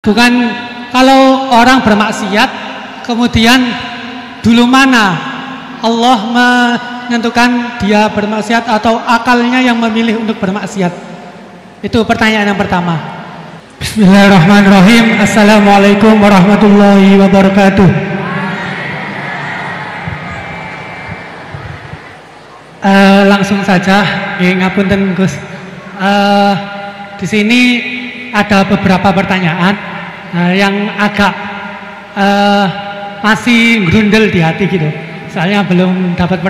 Bukan kalau orang bermaksiat kemudian dulu mana Allah menentukan dia bermaksiat atau akalnya yang memilih untuk bermaksiat. Itu pertanyaan yang pertama. Bismillahirrahmanirrahim. Assalamualaikum warahmatullahi wabarakatuh. Langsung saja, ngapunten Gus. Di sini ada beberapa pertanyaan yang agak masih grundel di hati gitu. Soalnya belum dapat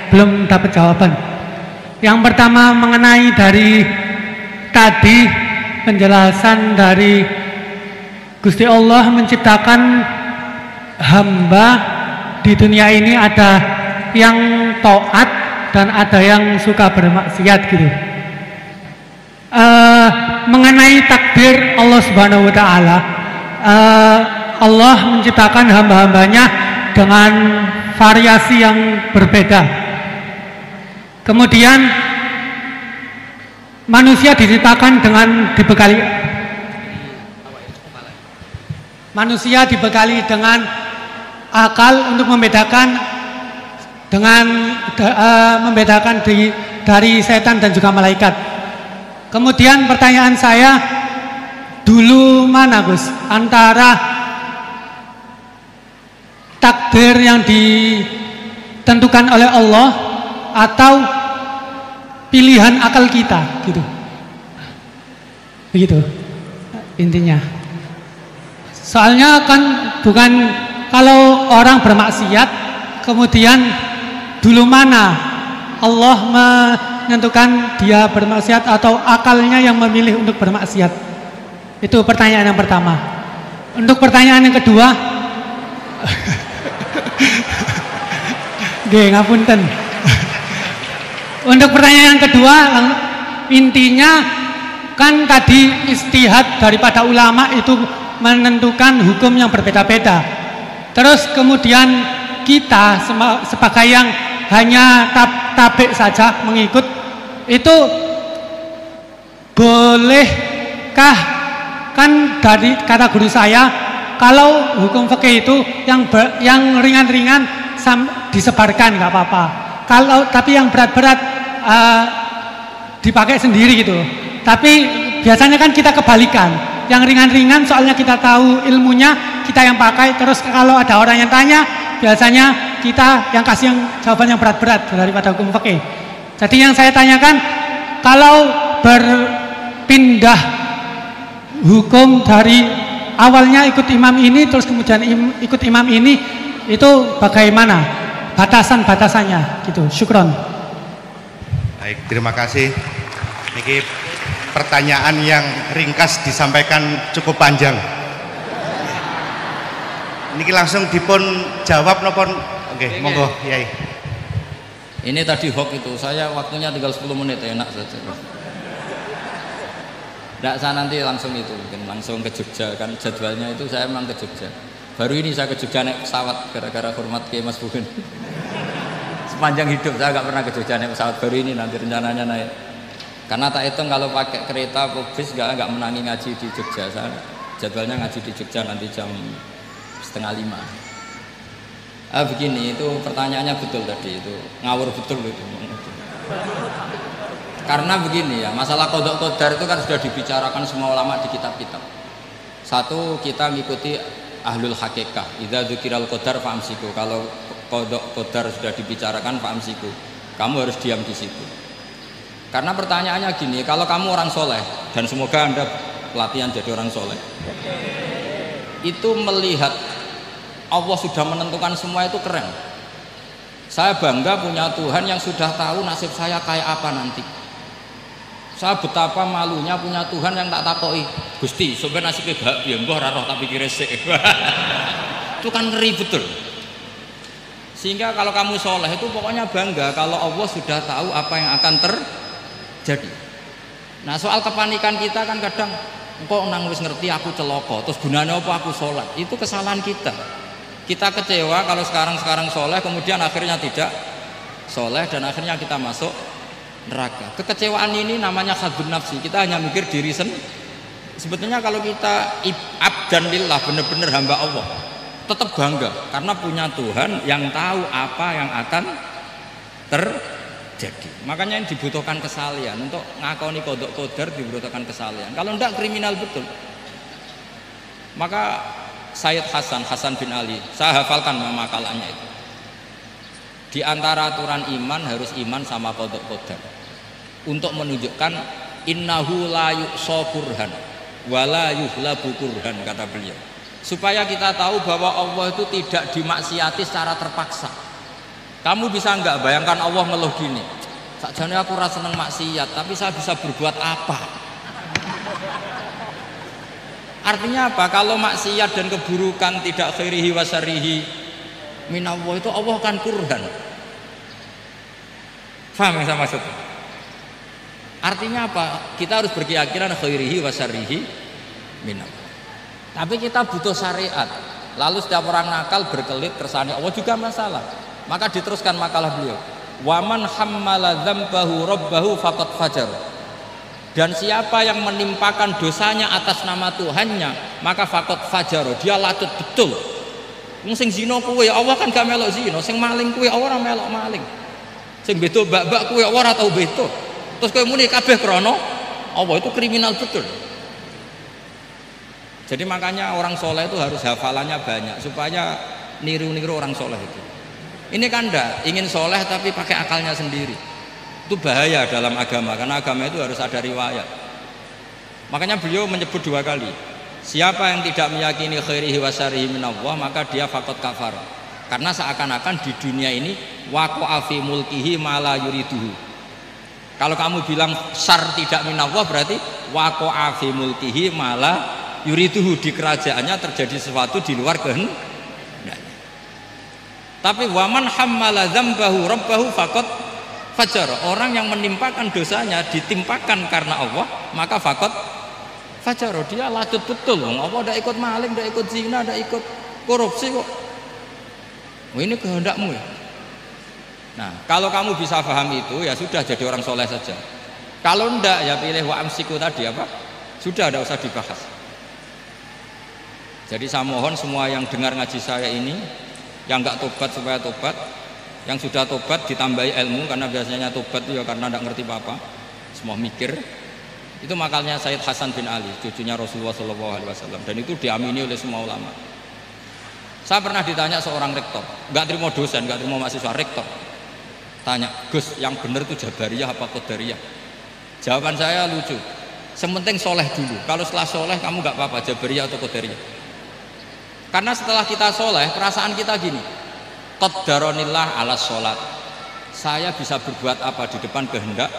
belum dapat jawaban. Yang pertama mengenai dari tadi penjelasan dari Gusti Allah menciptakan hamba di dunia ini, ada yang taat dan ada yang suka bermaksiat gitu. Mengenai takdir Allah Subhanahu wa taala, Allah menciptakan hamba-hambanya dengan variasi yang berbeda. Kemudian manusia diciptakan dengan dibekali dengan akal untuk membedakan dari setan dan juga malaikat. Kemudian pertanyaan saya, dulu mana Gus antara takdir yang ditentukan oleh Allah atau pilihan akal kita gitu. Begitu intinya. Soalnya kan bukan kalau orang bermaksiat kemudian dulu mana Allah menentukan dia bermaksiat atau akalnya yang memilih untuk bermaksiat. Itu pertanyaan yang pertama. Untuk pertanyaan yang kedua, ngapunten. Untuk pertanyaan yang kedua, intinya kan tadi istihad daripada ulama itu menentukan hukum yang berbeda-beda. Terus kemudian kita sebagai yang hanya tabik saja mengikut, itu bolehkah? Kan dari kata guru saya, kalau hukum fikih itu yang ringan-ringan disebarkan nggak apa-apa. Tapi yang berat-berat dipakai sendiri gitu. Tapi biasanya kan kita kebalikan. Yang ringan-ringan soalnya kita tahu ilmunya, kita yang pakai. Terus kalau ada orang yang tanya, biasanya kita yang kasih jawaban yang berat-berat daripada hukum fikih. Jadi yang saya tanyakan, kalau berpindah hukum dari awalnya ikut imam ini terus kemudian ikut imam ini, itu bagaimana batasan-batasannya gitu. Syukron. Baik, terima kasih. Ini pertanyaan yang ringkas disampaikan cukup panjang. Ini langsung dipun jawab nopon. Oke, monggo Yai. Ini tadi hoax itu, saya waktunya tinggal 10 menit, enak saja. Tidak, saya nanti langsung itu, mungkin langsung ke Jogja, kan jadwalnya itu saya memang ke Jogja. Baru ini saya ke Jogja naik pesawat, gara-gara hormat ke Mas Bukin. Sepanjang hidup saya nggak pernah ke Jogja naik pesawat, baru ini nanti rencananya naik. Karena tak hitung kalau pakai kereta atau bis nggak menangi ngaji di Jogja. Saya jadwalnya ngaji di Jogja nanti jam 4:30. Begini, itu pertanyaannya betul tadi, itu ngawur betul itu. Karena begini ya, masalah qadha qadar itu kan sudah dibicarakan semua ulama di kitab-kitab. Satu, kita ngikuti ahlul hakikah. Idza dzukiral qadar fa'amsiku. Kalau qadha qadar sudah dibicarakan fa'amsiku, kamu harus diam di situ. Karena pertanyaannya gini, kalau kamu orang soleh, dan semoga Anda pelatihan jadi orang soleh, itu melihat Allah sudah menentukan semua, itu keren. Saya bangga punya Tuhan yang sudah tahu nasib saya kayak apa nanti. Saya betapa malunya punya Tuhan yang tak takoi, Gusti, sebenarnya nasibnya bahagia, mbah ora roh tapi kira sik. Itu kan ngeri betul. Sehingga kalau kamu soleh itu pokoknya bangga kalau Allah sudah tahu apa yang akan terjadi. Nah, soal kepanikan kita kan kadang, kok nang wis ngerti aku celoko, terus gunanya apa aku sholat? Itu kesalahan kita. Kita kecewa kalau sekarang soleh, kemudian akhirnya tidak soleh dan akhirnya kita masuk neraka. Kekecewaan ini namanya khadun nafsi. Kita hanya mikir diri Sebetulnya kalau kita abdan lillah, benar-benar hamba Allah, tetap bangga karena punya Tuhan yang tahu apa yang akan terjadi. Makanya yang dibutuhkan kesalian untuk ngakoni kodok kodar, dibutuhkan kesalian. Kalau enggak kriminal betul. Maka Sayyid Hasan bin Ali, saya hafalkan makalahnya itu. Di antara aturan iman harus iman sama kodok kodar. Untuk menunjukkan innahu la yuqsa kurhan wala yuhlabu kurhan, kata beliau. Supaya kita tahu bahwa Allah itu tidak dimaksiati secara terpaksa. Kamu bisa enggak bayangkan Allah ngeluh gini, sakjane aku ora seneng maksiat tapi saya bisa berbuat apa? Artinya apa? Kalau maksiat dan keburukan tidak khairihi wa syarrihi minallah, itu Allah kan kurhan. Paham yang saya maksud? Artinya apa? Kita harus berkeyakinan khairihi wa syarrihi minallah. Tapi kita butuh syariat. Lalu setiap orang nakal berkelit kersane Allah juga masalah. Maka diteruskan makalah beliau, waman hammala dzambahu rabbahu faqad fajar. Dan siapa yang menimpakan dosanya atas nama Tuhannya, maka faqad fajar, dia lacut betul. Sing zina kuwi Allah kan gak melok zina, sing maling kuwi ora melok maling, sing beto bak-bak kuwi ora tau beto. Terus kowe muni kabeh krana Allah, itu kriminal betul. Jadi makanya orang soleh itu harus hafalannya banyak supaya niru-niru orang soleh itu. Ini kan enggak ingin soleh tapi pakai akalnya sendiri. Itu bahaya dalam agama, karena agama itu harus ada riwayat. Makanya beliau menyebut 2 kali, siapa yang tidak meyakini khairihi wa syarrihi minallah, maka dia faqad kafar. Karena seakan-akan di dunia ini waqa'a fi mulkihi ma la yuriduhu. Kalau kamu bilang syar tidak minallah, berarti waqa'a fi mulkihi ma la yuriduhu, di kerajaannya terjadi sesuatu di luar kehendak. Tapi waman hammala dzambahu rabbahu faqad fajar, orang yang menimpakan dosanya ditimpakan karena Allah, maka faqad fajar, dia lacut betul. Allah ndak ikut maling, ndak ikut zina, ndak ikut korupsi kok. Oh, ini kehendakmu ya. Nah, kalau kamu bisa paham itu, ya sudah jadi orang soleh saja. Kalau ndak, ya pilih wa amsiku tadi apa? Sudah, tidak usah dibahas. Jadi saya mohon semua yang dengar ngaji saya ini, yang enggak tobat supaya tobat, yang sudah tobat ditambahi ilmu, karena biasanya tobat itu ya karena enggak ngerti apa-apa, semua mikir. Itu makalnya Sayyid Hasan bin Ali, cucunya Rasulullah SAW, dan itu diamini oleh semua ulama. Saya pernah ditanya seorang rektor, enggak terima dosen, enggak terima mahasiswa, rektor tanya, Gus, yang benar itu Jabariyah apa Qadariyah? Jawaban saya lucu, sementing soleh dulu, kalau setelah soleh kamu enggak apa-apa Jabariyah atau Qadariyah. Karena setelah kita soleh, perasaan kita gini, qaddaronillah ala sholat, saya bisa berbuat apa di depan kehendak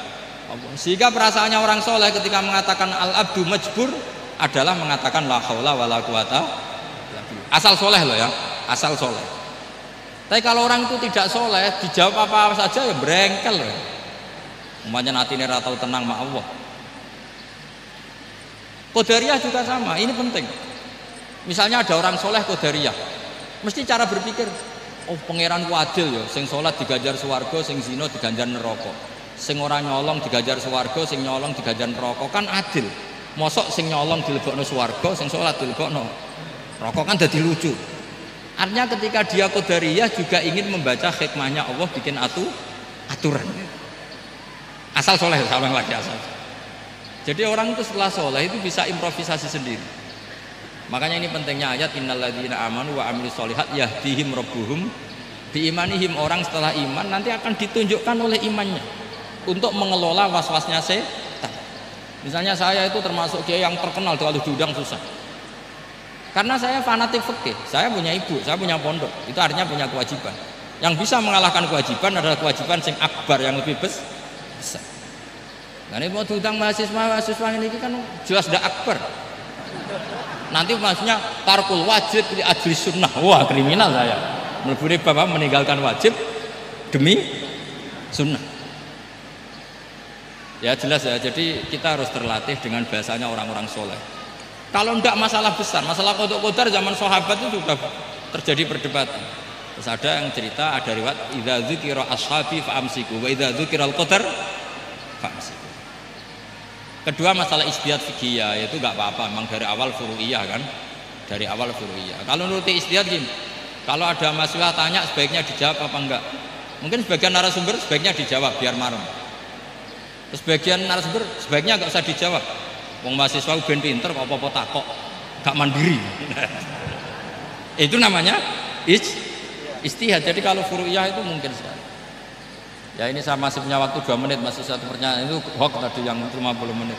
Allah. Sehingga perasaannya orang soleh ketika mengatakan al-abdu majbur adalah mengatakan la haula wala quwata, asal soleh loh ya, asal soleh. Tapi kalau orang itu tidak soleh, dijawab apa saja ya berengkel loh. Umpamanya natine ra tau tenang sama Allah. Qadariyah juga sama, ini penting. Misalnya ada orang soleh Qadariyah, mesti cara berpikir, oh pangeran ku adil ya, sing sholat diganjar swarga, sing zina diganjar neraka, sing ora nyolong diganjar swarga, sing nyolong diganjar neraka, kan adil. Mosok sing nyolong dilebokno swarga, sing sholat dilebokno neraka, kan jadi lucu. Artinya ketika dia Qadariyah juga ingin membaca hikmahnya Allah bikin aturan. Asal soleh, salah lagi asal. Jadi orang itu setelah soleh itu bisa improvisasi sendiri. Makanya ini pentingnya ayat innalladzina amanu wa amilus sholihat yahdihim rabbuhum biimanihim. Orang setelah iman nanti akan ditunjukkan oleh imannya untuk mengelola was-wasnya setan. Misalnya saya itu termasuk kiai yang terkenal kalau diundang susah. Karena saya fanatik fikih, saya punya ibu, saya punya pondok, itu artinya punya kewajiban. Yang bisa mengalahkan kewajiban adalah kewajiban sing akbar, yang lebih besar. Nah ini mau diundang mahasiswa ini kan jelas tidak akbar. Nanti maksudnya tarkul wajib di ajli sunnah, wah kriminal saya. Meleburi bapak meninggalkan wajib demi sunnah. Ya jelas ya, jadi kita harus terlatih dengan bahasanya orang-orang soleh. Kalau tidak masalah besar, masalah qada qadar zaman sahabat itu sudah terjadi perdebatan. Terus ada yang cerita, ada riwayat idza dzikira ashabi fa amsiku wa idza dzikiral qadar fa amsiku. Kedua masalah ijtihad fikih itu nggak apa-apa, memang dari awal furu'iyah kan, dari awal furu'iyah. Kalau nuruti ijtihad gini, kalau ada mahasiswa tanya sebaiknya dijawab apa enggak? Mungkin sebagian narasumber sebaiknya dijawab biar marem. Terus sebagian narasumber sebaiknya nggak usah dijawab. Wong mahasiswa ben pinter kok apa-apa takok, gak mandiri. Itu namanya ijtihad. Jadi kalau furu'iyah itu mungkin sekali. Ya ini saya masih punya waktu 2 menit, masih satu pertanyaan itu hoax tadi yang 50 menit.